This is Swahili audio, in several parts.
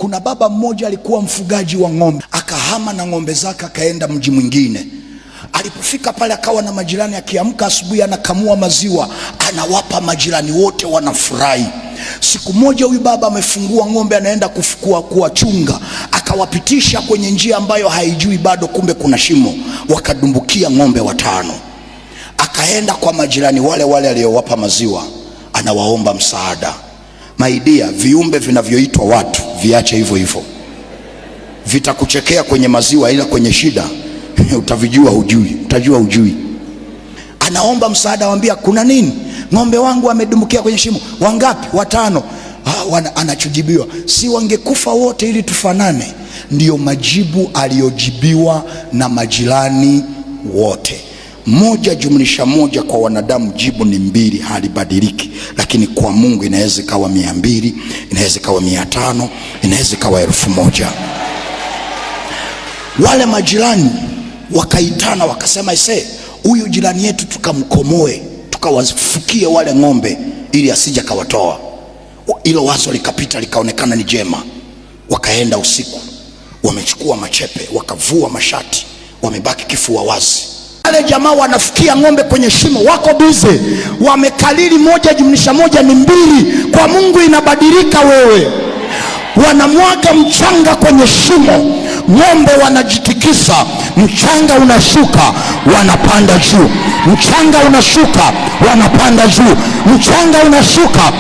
Kuna baba mmoja alikuwa mfugaji wa ng'ombe, akahama na ng'ombe zake akaenda mji mwingine. Alipofika pale akawa na majirani, akiamka asubuhi anakamua maziwa anawapa majirani wote, wanafurahi. Siku moja huyu baba amefungua ng'ombe, anaenda kuwachunga, akawapitisha kwenye njia ambayo haijui bado, kumbe kuna shimo, wakadumbukia ng'ombe 5. Akaenda kwa majirani wale aliyowapa maziwa, anawaomba msaada. Maidia, viumbe vinavyoitwa watu viache hivyo hivyo, vitakuchekea kwenye maziwa, ila kwenye shida utavijua hujui, utajua hujui. Anaomba msaada, anamwambia kuna nini? Ng'ombe wangu amedumbukia kwenye shimo. Wangapi? 5. Anachojibiwa, si wangekufa wote ili tufanane? Ndiyo majibu aliyojibiwa na majirani wote. 1 + 1 kwa wanadamu jibu ni 2, halibadiliki. Lakini kwa Mungu inaweza ikawa 200, inaweza ikawa 500, inaweza ikawa 1000. Wale majirani wakaitana wakasema, huyu jirani yetu tukamkomoe, tukawafukie wale ng'ombe ili asije kawatoa. Hilo wazo likapita, likaonekana ni jema. Wakaenda usiku, wamechukua machepe, wakavua mashati, wamebaki kifua wazi. Wale jamaa wanafukia ng'ombe kwenye shimo, wako bize, wamekalili 1 + 1 ni 2. Kwa Mungu inabadilika wewe. Wanamwaga mchanga kwenye shimo, ng'ombe wanajitikisa, mchanga unashuka, wanapanda juu, mchanga unashuka, wanapanda juu, mchanga unashuka.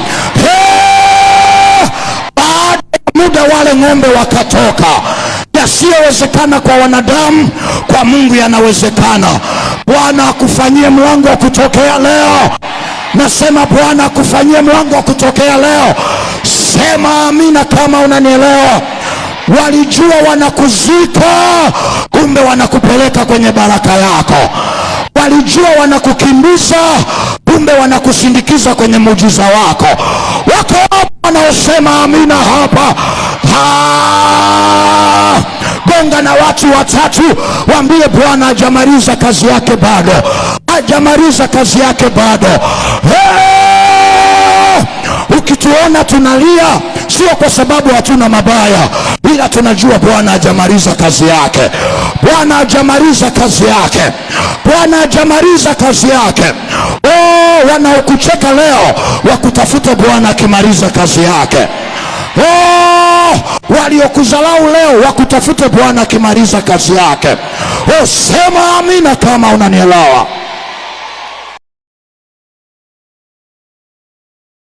Baada ya muda wale ng'ombe wakatoka. Yasiyowezekana kwa wanadamu, kwa Mungu yanawezekana. Bwana akufanyie mlango wa kutokea leo. Nasema Bwana akufanyie mlango wa kutokea leo. Sema amina kama unanielewa. Walijua wanakuzika, kumbe wanakupeleka kwenye baraka yako. Walijua wanakukimbiza, kumbe wanakusindikiza kwenye muujiza wako. Wako wanaosema amina hapa. Gonga na watu 3, waambie Bwana hajamaliza kazi yake bado, hajamaliza kazi yake bado. Ukituona tunalia, sio kwa sababu hatuna mabaya, ila tunajua Bwana hajamaliza kazi yake. Bwana hajamaliza kazi yake. Bwana hajamaliza kazi yake. Wanaokucheka leo wakutafute Bwana akimaliza kazi yake. Waliokuzalau leo wakutafute Bwana akimaliza kazi yake. Sema amina kama unanielewa.